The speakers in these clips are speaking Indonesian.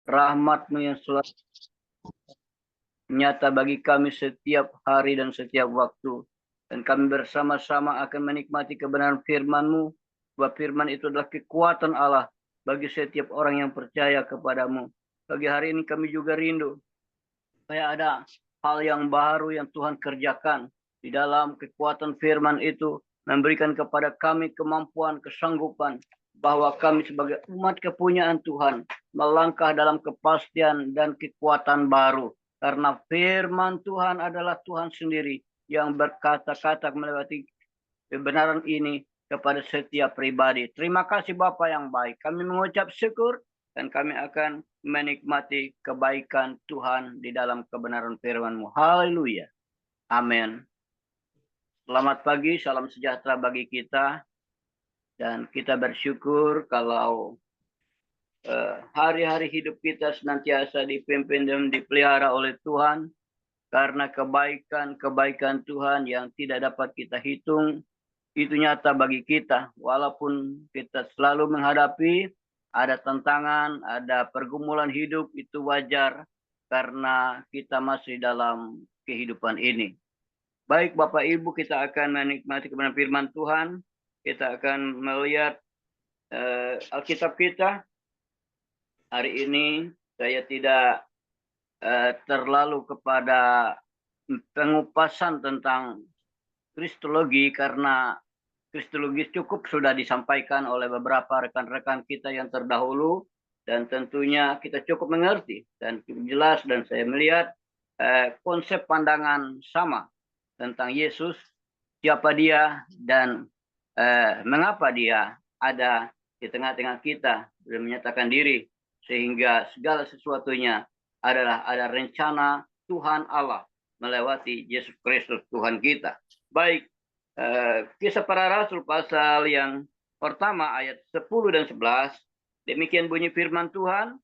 rahmat-Mu yang selalu nyata bagi kami setiap hari dan setiap waktu. Dan kami bersama-sama akan menikmati kebenaran firman-Mu, bahwa firman itu adalah kekuatan Allah bagi setiap orang yang percaya kepadamu. Bagi hari ini kami juga rindu supaya ada hal yang baru yang Tuhan kerjakan di dalam kekuatan firman itu, memberikan kepada kami kemampuan, kesanggupan, bahwa kami sebagai umat kepunyaan Tuhan melangkah dalam kepastian dan kekuatan baru. Karena firman Tuhan adalah Tuhan sendiri yang berkata-kata melewati kebenaran ini kepada setiap pribadi. Terima kasih Bapa yang baik. Kami mengucap syukur dan kami akan menikmati kebaikan Tuhan di dalam kebenaran firman-Mu. Haleluya. Amin. Selamat pagi, salam sejahtera bagi kita. Dan kita bersyukur kalau hari-hari hidup kita senantiasa dipimpin dan dipelihara oleh Tuhan. Karena kebaikan-kebaikan Tuhan yang tidak dapat kita hitung, itu nyata bagi kita. Walaupun kita selalu menghadapi ada tantangan, ada pergumulan hidup, itu wajar karena kita masih dalam kehidupan ini. Baik Bapak Ibu, kita akan menikmati kebenaran firman Tuhan. Kita akan melihat Alkitab kita. Hari ini saya tidak terlalu kepada pengupasan tentang kristologi, karena kristologi cukup sudah disampaikan oleh beberapa rekan-rekan kita yang terdahulu, dan tentunya kita cukup mengerti dan jelas, dan saya melihat konsep pandangan sama tentang Yesus, siapa dia dan mengapa dia ada di tengah-tengah kita dan menyatakan diri, sehingga segala sesuatunya adalah ada rencana Tuhan Allah melewati Yesus Kristus Tuhan kita. Baik, Kisah Para Rasul pasal yang pertama ayat 10 dan 11, demikian bunyi firman Tuhan,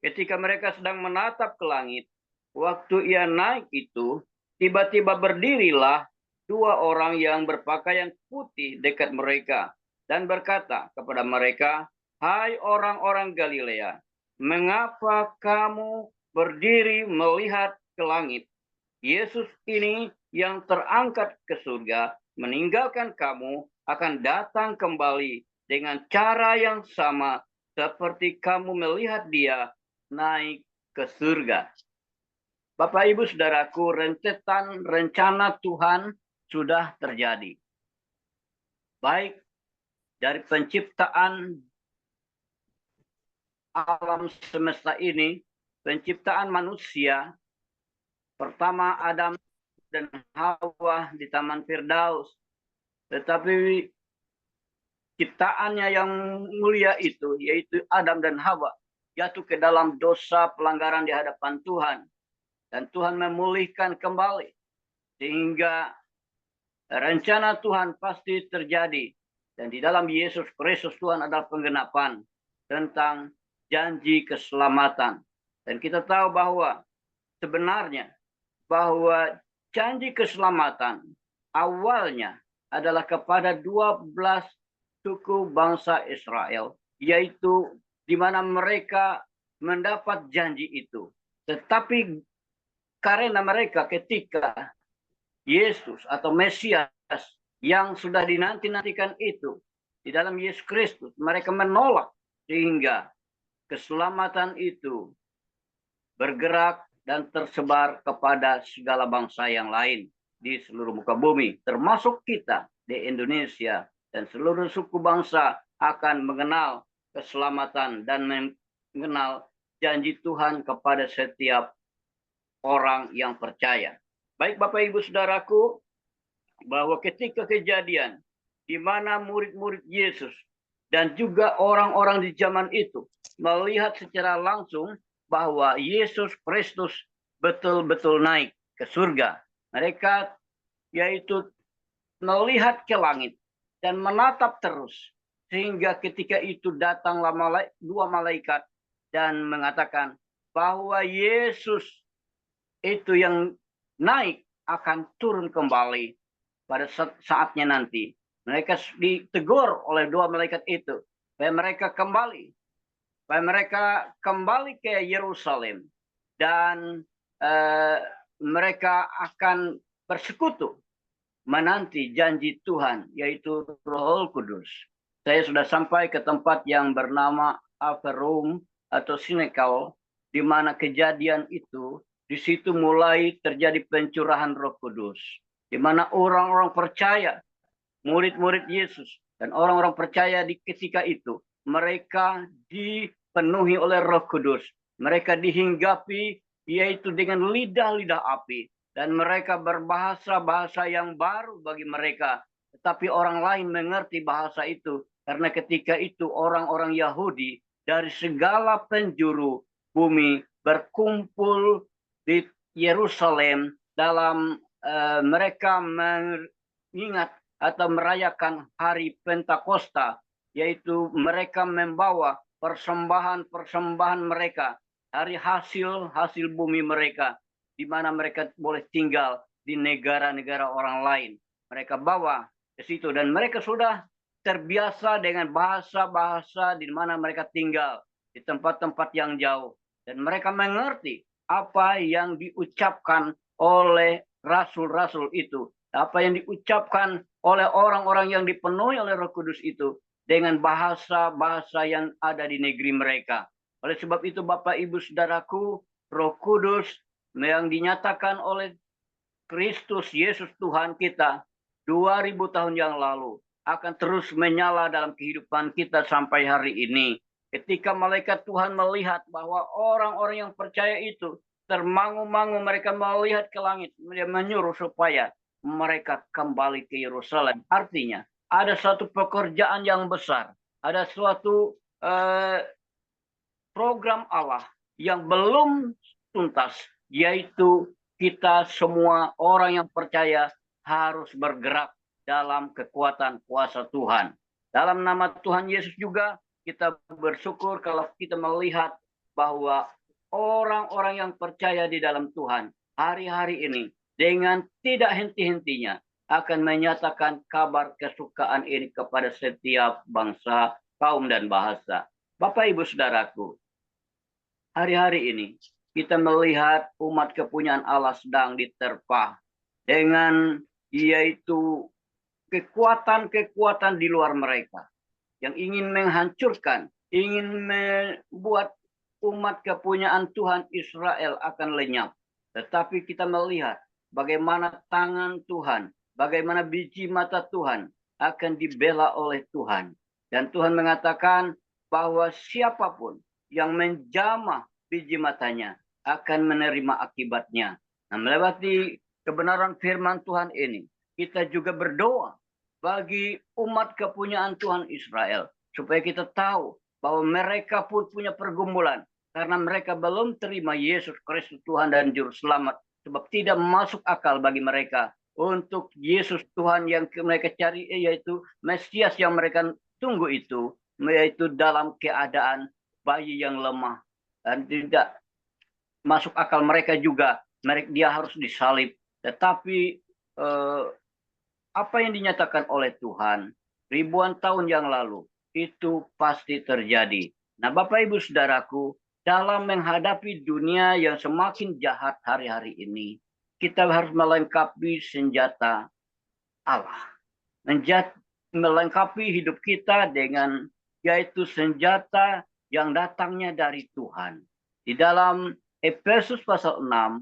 ketika mereka sedang menatap ke langit, waktu ia naik itu, tiba-tiba berdirilah dua orang yang berpakaian putih dekat mereka dan berkata kepada mereka, hai orang-orang Galilea, mengapa kamu berdiri melihat ke langit? Yesus ini yang terangkat ke surga, meninggalkan kamu, akan datang kembali dengan cara yang sama seperti kamu melihat dia naik ke surga. Bapak Ibu Saudaraku, rentetan rencana Tuhan sudah terjadi. Baik dari penciptaan alam semesta ini, penciptaan manusia, pertama Adam dan Hawa di Taman Firdaus. Tetapi ciptaannya yang mulia itu, yaitu Adam dan Hawa, jatuh ke dalam dosa pelanggaran di hadapan Tuhan. Dan Tuhan memulihkan kembali. Sehingga rencana Tuhan pasti terjadi. Dan di dalam Yesus Kristus Tuhan adalah penggenapan tentang janji keselamatan. Dan kita tahu bahwa sebenarnya bahwa janji keselamatan awalnya adalah kepada 12 suku bangsa Israel, yaitu di mana mereka mendapat janji itu. Tetapi karena mereka ketika Yesus atau Mesias yang sudah dinanti-nantikan itu di dalam Yesus Kristus, mereka menolak, sehingga keselamatan itu bergerak dan tersebar kepada segala bangsa yang lain di seluruh muka bumi, termasuk kita di Indonesia, dan seluruh suku bangsa akan mengenal keselamatan dan mengenal janji Tuhan kepada setiap orang yang percaya. Baik Bapak Ibu Saudaraku, bahwa ketika kejadian di mana murid-murid Yesus dan juga orang-orang di zaman itu melihat secara langsung bahwa Yesus Kristus betul-betul naik ke surga. Mereka yaitu melihat ke langit dan menatap terus. Sehingga ketika itu datanglah dua malaikat dan mengatakan bahwa Yesus itu yang naik akan turun kembali pada saatnya nanti. Mereka ditegur oleh dua malaikat itu supaya mereka kembali supaya mereka kembali ke Yerusalem dan mereka akan bersekutu menanti janji Tuhan, yaitu Roh Kudus. Saya sudah sampai ke tempat yang bernama Averum atau Sinekal, di mana kejadian itu, di situ mulai terjadi pencurahan Roh Kudus, di mana orang-orang percaya, murid-murid Yesus, dan orang-orang percaya di ketika itu, mereka dipenuhi oleh Roh Kudus. Mereka dihinggapi, yaitu dengan lidah-lidah api. Dan mereka berbahasa-bahasa yang baru bagi mereka. Tetapi orang lain mengerti bahasa itu. Karena ketika itu orang-orang Yahudi dari segala penjuru bumi berkumpul di Yerusalem dalam mereka mengingat atau merayakan hari Pentakosta, yaitu mereka membawa persembahan-persembahan mereka dari hasil bumi mereka, di mana mereka boleh tinggal di negara-negara orang lain. Mereka bawa ke situ dan mereka sudah terbiasa dengan bahasa-bahasa di mana mereka tinggal di tempat-tempat yang jauh, dan mereka mengerti apa yang diucapkan oleh rasul-rasul itu, apa yang diucapkan oleh orang-orang yang dipenuhi oleh Roh Kudus itu dengan bahasa-bahasa yang ada di negeri mereka. Oleh sebab itu, Bapak, Ibu, Saudaraku, Roh Kudus yang dinyatakan oleh Kristus Yesus Tuhan kita 2000 tahun yang lalu akan terus menyala dalam kehidupan kita sampai hari ini. Ketika malaikat Tuhan melihat bahwa orang-orang yang percaya itu termangu-mangu, mereka melihat ke langit, dia menyuruh supaya mereka kembali ke Yerusalem. Artinya, ada suatu pekerjaan yang besar, ada suatu program Allah yang belum tuntas, yaitu kita semua orang yang percaya harus bergerak dalam kekuatan kuasa Tuhan. Dalam nama Tuhan Yesus juga kita bersyukur kalau kita melihat bahwa orang-orang yang percaya di dalam Tuhan hari-hari ini dengan tidak henti-hentinya akan menyatakan kabar kesukaan ini kepada setiap bangsa, kaum, dan bahasa. Bapak, Ibu, Saudaraku, hari-hari ini kita melihat umat kepunyaan Allah sedang diterpa dengan yaitu kekuatan-kekuatan di luar mereka yang ingin menghancurkan, ingin membuat umat kepunyaan Tuhan Israel akan lenyap. Tetapi kita melihat bagaimana tangan Tuhan, bagaimana biji mata Tuhan akan dibela oleh Tuhan. Dan Tuhan mengatakan bahwa siapapun yang menjamah biji matanya akan menerima akibatnya. Nah, melewati kebenaran firman Tuhan ini, kita juga berdoa bagi umat kepunyaan Tuhan Israel, supaya kita tahu bahwa mereka pun punya pergumulan, karena mereka belum terima Yesus Kristus Tuhan dan Juru Selamat, sebab tidak masuk akal bagi mereka untuk Yesus Tuhan yang mereka cari, yaitu Mesias yang mereka tunggu itu, yaitu dalam keadaan bayi yang lemah, dan tidak masuk akal mereka juga, dia harus disalib. Tetapi apa yang dinyatakan oleh Tuhan ribuan tahun yang lalu itu pasti terjadi. Nah, Bapak, Ibu, Saudaraku, dalam menghadapi dunia yang semakin jahat hari-hari ini, kita harus melengkapi senjata Allah, melengkapi hidup kita dengan yaitu senjata yang datangnya dari Tuhan. Di dalam Efesus pasal 6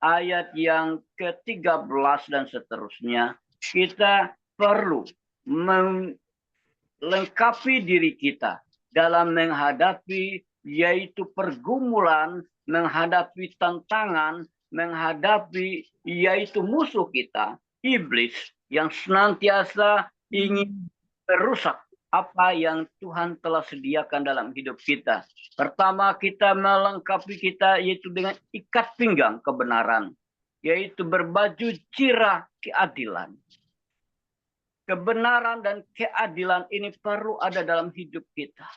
ayat yang ke-13 dan seterusnya, kita perlu melengkapi diri kita dalam menghadapi yaitu pergumulan, menghadapi tantangan, menghadapi yaitu musuh kita, iblis, yang senantiasa ingin merusak apa yang Tuhan telah sediakan dalam hidup kita. Pertama, kita melengkapi kita yaitu dengan ikat pinggang kebenaran, yaitu berbaju cirah keadilan. Kebenaran dan keadilan ini perlu ada dalam hidup kita.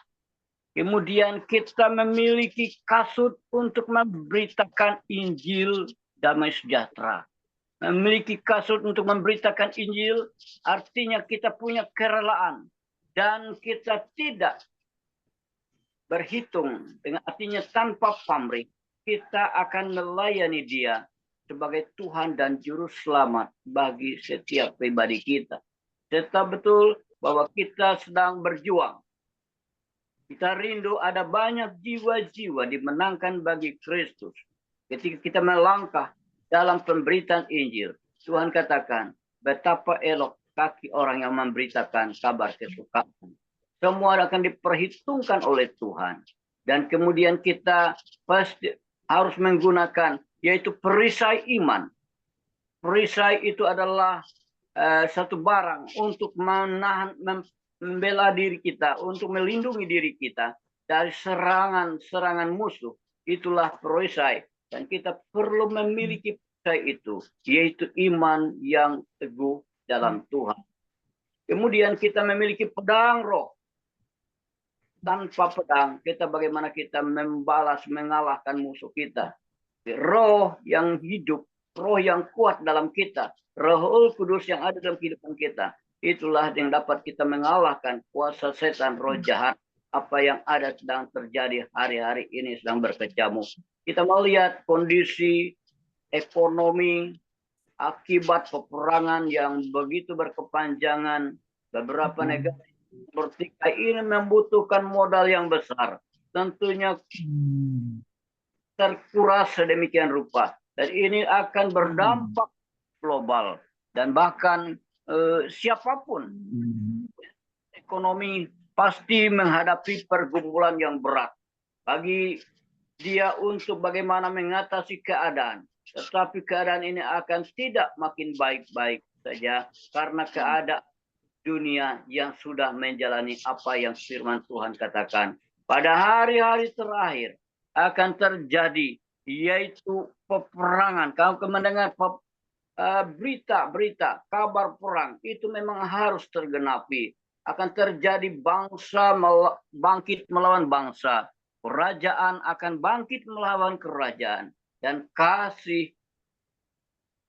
Kemudian kita memiliki kasut untuk memberitakan Injil damai sejahtera. Memiliki kasut untuk memberitakan Injil artinya kita punya kerelaan dan kita tidak berhitung, dengan artinya tanpa pamrih, kita akan melayani Dia sebagai Tuhan dan Juru Selamat bagi setiap pribadi kita. Tetap betul bahwa kita sedang berjuang. Kita rindu ada banyak jiwa-jiwa dimenangkan bagi Kristus. Ketika kita melangkah dalam pemberitaan Injil, Tuhan katakan, betapa elok kaki orang yang memberitakan kabar kesukaan. Semua akan diperhitungkan oleh Tuhan. Dan kemudian kita pasti harus menggunakan, yaitu perisai iman. Perisai itu adalah satu barang untuk menahan, membela diri kita, untuk melindungi diri kita dari serangan-serangan musuh. Itulah perisai. Dan kita perlu memiliki perisai itu, yaitu iman yang teguh dalam Tuhan. Kemudian kita memiliki pedang roh. Tanpa pedang, kita bagaimana kita membalas, mengalahkan musuh kita. Roh yang hidup, roh yang kuat dalam kita, Roh Kudus yang ada dalam kehidupan kita. Itulah yang dapat kita mengalahkan kuasa setan, roh jahat. Apa yang ada sedang terjadi hari-hari ini sedang berkecamuk. Kita melihat kondisi ekonomi akibat peperangan yang begitu berkepanjangan. Beberapa negara seperti ini membutuhkan modal yang besar. Tentunya terkuras sedemikian rupa. Dan ini akan berdampak global. Dan bahkan siapapun ekonomi pasti menghadapi pergumulan yang berat. Bagi dia untuk bagaimana mengatasi keadaan. Tetapi keadaan ini akan tidak makin baik-baik saja. Karena keadaan dunia yang sudah menjalani apa yang firman Tuhan katakan. Pada hari-hari terakhir akan terjadi, yaitu peperangan. Kalau mendengar berita-berita, kabar perang, itu memang harus tergenapi. Akan terjadi bangsa bangkit melawan bangsa. Kerajaan akan bangkit melawan kerajaan. Dan kasih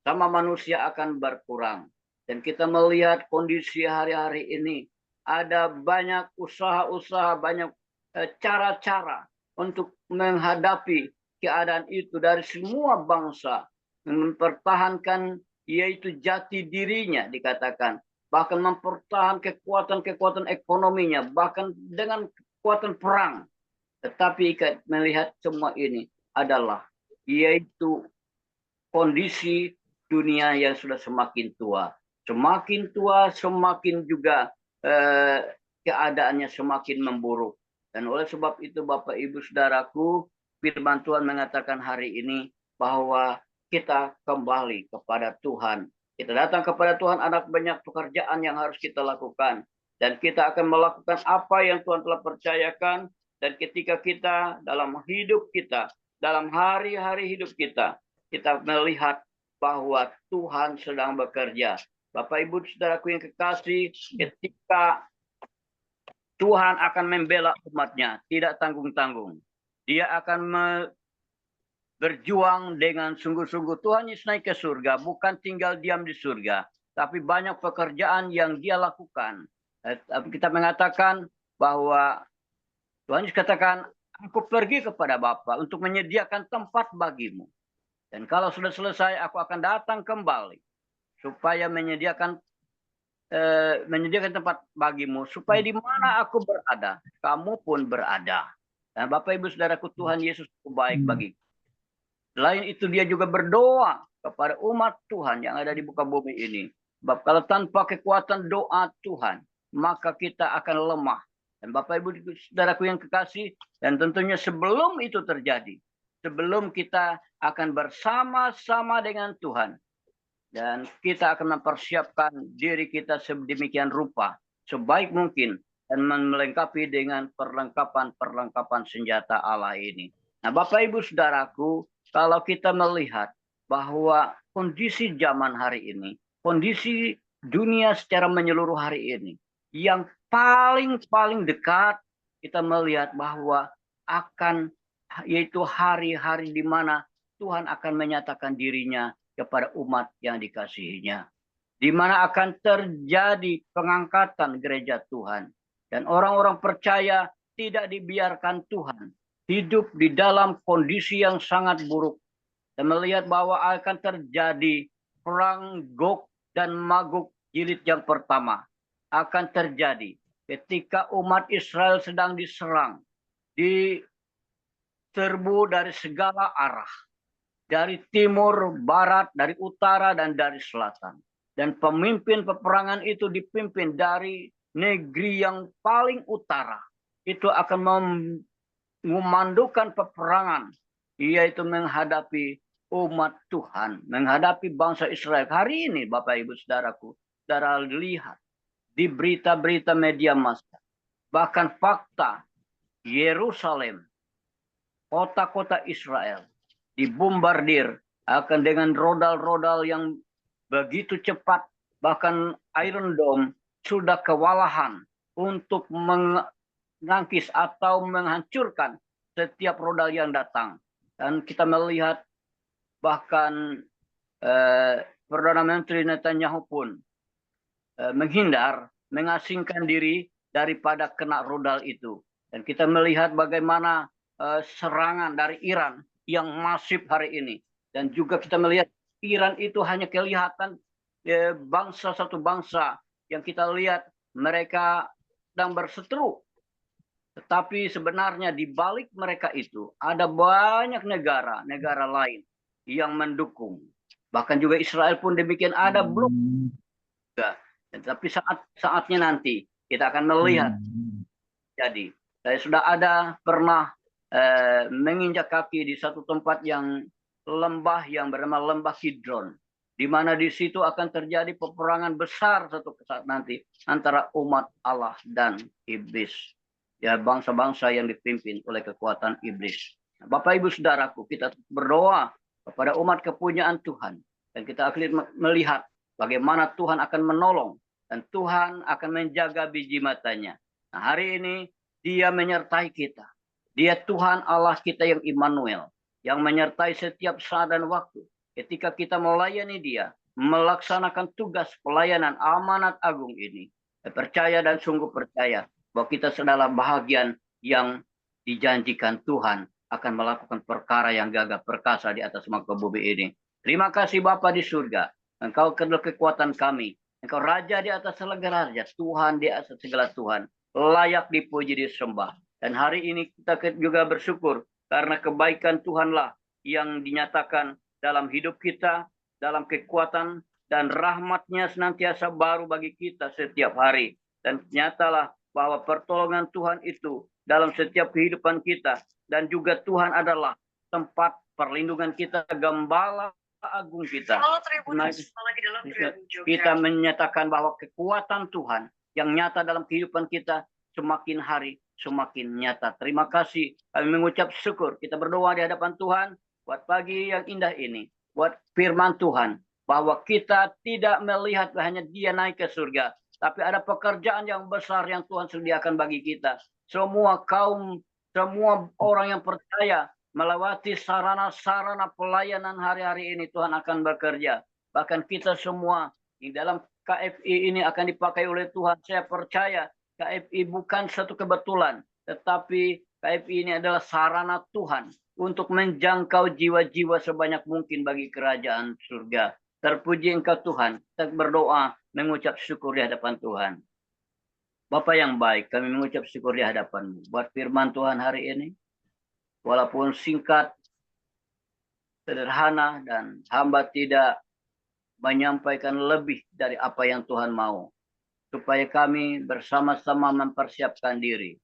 sama manusia akan berkurang. Dan kita melihat kondisi hari-hari ini, ada banyak usaha-usaha, banyak cara-cara untuk menghadapi keadaan itu dari semua bangsa. Mempertahankan yaitu jati dirinya dikatakan. Bahkan mempertahankan kekuatan-kekuatan ekonominya. Bahkan dengan kekuatan perang. Tetapi melihat semua ini adalah yaitu kondisi dunia yang sudah semakin tua. Semakin tua, semakin juga keadaannya semakin memburuk. Dan oleh sebab itu Bapak Ibu Saudaraku, firman Tuhan mengatakan hari ini bahwa kita kembali kepada Tuhan. Kita datang kepada Tuhan, ada banyak pekerjaan yang harus kita lakukan. Dan kita akan melakukan apa yang Tuhan telah percayakan. Dan ketika kita dalam hidup kita, dalam hari-hari hidup kita melihat bahwa Tuhan sedang bekerja. Bapak Ibu Saudaraku yang kekasih, ketika Tuhan akan membela umatnya, tidak tanggung-tanggung. Dia akan berjuang dengan sungguh-sungguh. Tuhan Yesus naik ke surga, bukan tinggal diam di surga, tapi banyak pekerjaan yang dia lakukan. Tapi kita mengatakan bahwa Tuhan Yesus katakan, aku pergi kepada Bapa untuk menyediakan tempat bagimu. Dan kalau sudah selesai, aku akan datang kembali supaya menyediakan tempat bagimu, supaya di mana aku berada, kamu pun berada. Dan Bapak Ibu Saudaraku, Tuhan Yesus baik bagi. Selain itu dia juga berdoa kepada umat Tuhan yang ada di muka bumi ini. Sebab kalau tanpa kekuatan doa Tuhan, maka kita akan lemah. Dan Bapak Ibu Saudaraku yang kekasih, dan tentunya sebelum itu terjadi, sebelum kita akan bersama-sama dengan Tuhan. Dan kita akan mempersiapkan diri kita sedemikian rupa, sebaik mungkin, dan melengkapi dengan perlengkapan senjata Allah ini. Nah Bapak Ibu Saudaraku, kalau kita melihat bahwa kondisi zaman hari ini, kondisi dunia secara menyeluruh hari ini, yang paling dekat, kita melihat bahwa akan yaitu hari-hari di mana Tuhan akan menyatakan dirinya kepada umat yang dikasihinya. Di mana akan terjadi pengangkatan gereja Tuhan. Dan orang-orang percaya tidak dibiarkan Tuhan hidup di dalam kondisi yang sangat buruk. Dan melihat bahwa akan terjadi perang Gog dan Magog jilid yang pertama. Akan terjadi ketika umat Israel sedang diserang, diserbu dari segala arah. Dari timur, barat, dari utara, dan dari selatan. Dan pemimpin peperangan itu dipimpin dari negeri yang paling utara. Itu akan memandukan peperangan, yaitu menghadapi umat Tuhan, menghadapi bangsa Israel. Hari ini, Bapak Ibu Saudaraku, saudara lihat di berita-berita media massa, bahkan fakta Yerusalem, kota-kota Israel, dibombardir akan dengan rodal-rodal yang begitu cepat. Bahkan Iron Dome sudah kewalahan untuk menangkis atau menghancurkan setiap rodal yang datang. Dan kita melihat bahkan Perdana Menteri Netanyahu pun menghindar, mengasingkan diri daripada kena rodal itu. Dan kita melihat bagaimana serangan dari Iran yang masif hari ini. Dan juga kita melihat Iran itu hanya kelihatan satu bangsa yang kita lihat mereka sedang berseteru. Tetapi sebenarnya di balik mereka itu ada banyak negara lain yang mendukung. Bahkan juga Israel pun demikian, ada blok juga. Tapi saatnya nanti kita akan melihat. Jadi saya sudah pernah menginjak kaki di satu tempat yang lembah yang bernama Lembah Kidron, di mana di situ akan terjadi peperangan besar satu saat nanti antara umat Allah dan iblis, ya, bangsa-bangsa yang dipimpin oleh kekuatan iblis. Bapak Ibu Saudaraku, kita berdoa kepada umat kepunyaan Tuhan, dan kita akan melihat bagaimana Tuhan akan menolong dan Tuhan akan menjaga biji matanya. Nah, hari ini Dia menyertai kita. Dia Tuhan Allah kita yang Immanuel, yang menyertai setiap saat dan waktu. Ketika kita melayani Dia, melaksanakan tugas pelayanan amanat agung ini, percaya dan sungguh percaya bahwa kita adalah bahagian yang dijanjikan Tuhan akan melakukan perkara yang gagah perkasa di atas muka bumi ini. Terima kasih Bapa di surga. Engkau adalah kekuatan kami. Engkau Raja di atas segala raja, Tuhan di atas segala Tuhan, layak dipuji disembah. Dan hari ini kita juga bersyukur karena kebaikan Tuhanlah yang dinyatakan dalam hidup kita, dalam kekuatan dan rahmat-Nya senantiasa baru bagi kita setiap hari. Dan nyatalah bahwa pertolongan Tuhan itu dalam setiap kehidupan kita, dan juga Tuhan adalah tempat perlindungan kita, gembala agung kita. Kita menyatakan bahwa kekuatan Tuhan yang nyata dalam kehidupan kita semakin hari semakin nyata. Terima kasih, kami mengucap syukur. Kita berdoa di hadapan Tuhan buat pagi yang indah ini, buat firman Tuhan, bahwa kita tidak melihat hanya Dia naik ke surga, tapi ada pekerjaan yang besar yang Tuhan sediakan bagi kita. Semua kaum, semua orang yang percaya melewati sarana-sarana pelayanan hari-hari ini, Tuhan akan bekerja. Bahkan kita semua di dalam KFI ini akan dipakai oleh Tuhan. Saya percaya KFI bukan satu kebetulan, tetapi KFI ini adalah sarana Tuhan untuk menjangkau jiwa-jiwa sebanyak mungkin bagi kerajaan surga. Terpuji Engkau Tuhan. Kita berdoa mengucap syukur di hadapan Tuhan. Bapa yang baik, kami mengucap syukur di hadapan-Mu buat firman Tuhan hari ini. Walaupun singkat, sederhana, dan hamba tidak menyampaikan lebih dari apa yang Tuhan mau, supaya kami bersama-sama mempersiapkan diri,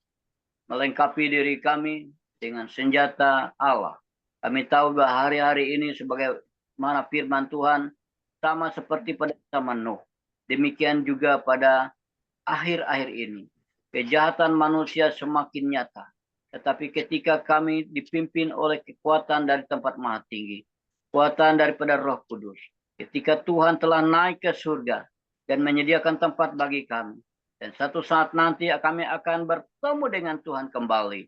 melengkapi diri kami dengan senjata Allah. Kami tahu bahwa hari-hari ini sebagaimana firman Tuhan, sama seperti pada zaman Nuh, demikian juga pada akhir-akhir ini. Kejahatan manusia semakin nyata. Tetapi ketika kami dipimpin oleh kekuatan dari tempat maha tinggi, kekuatan daripada Roh Kudus, ketika Tuhan telah naik ke surga dan menyediakan tempat bagi kami, dan satu saat nanti kami akan bertemu dengan Tuhan kembali.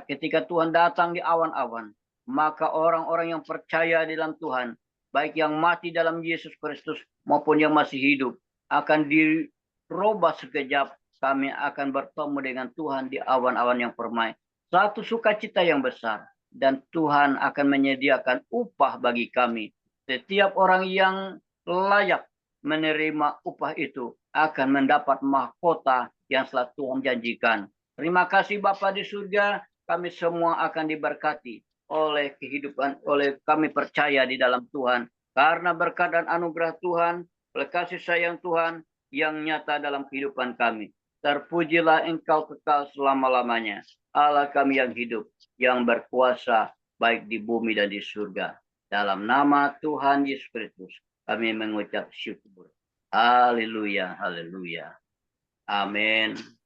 Ketika Tuhan datang di awan-awan, maka orang-orang yang percaya di dalam Tuhan, baik yang mati dalam Yesus Kristus maupun yang masih hidup, akan dirubah sekejap kami akan bertemu dengan Tuhan di awan-awan yang permai. Satu sukacita yang besar. Dan Tuhan akan menyediakan upah bagi kami. Setiap orang yang layak menerima upah itu akan mendapat mahkota yang telah Tuhan janjikan. Terima kasih Bapa di surga, kami semua akan diberkati oleh kehidupan, oleh kami percaya di dalam Tuhan. Karena berkat dan anugerah Tuhan, oleh kasih sayang Tuhan yang nyata dalam kehidupan kami. Terpujilah Engkau kekal selama-lamanya. Allah kami yang hidup, yang berkuasa baik di bumi dan di surga. Dalam nama Tuhan Yesus Kristus, kami mengucap syukur. Haleluya, haleluya. Amin.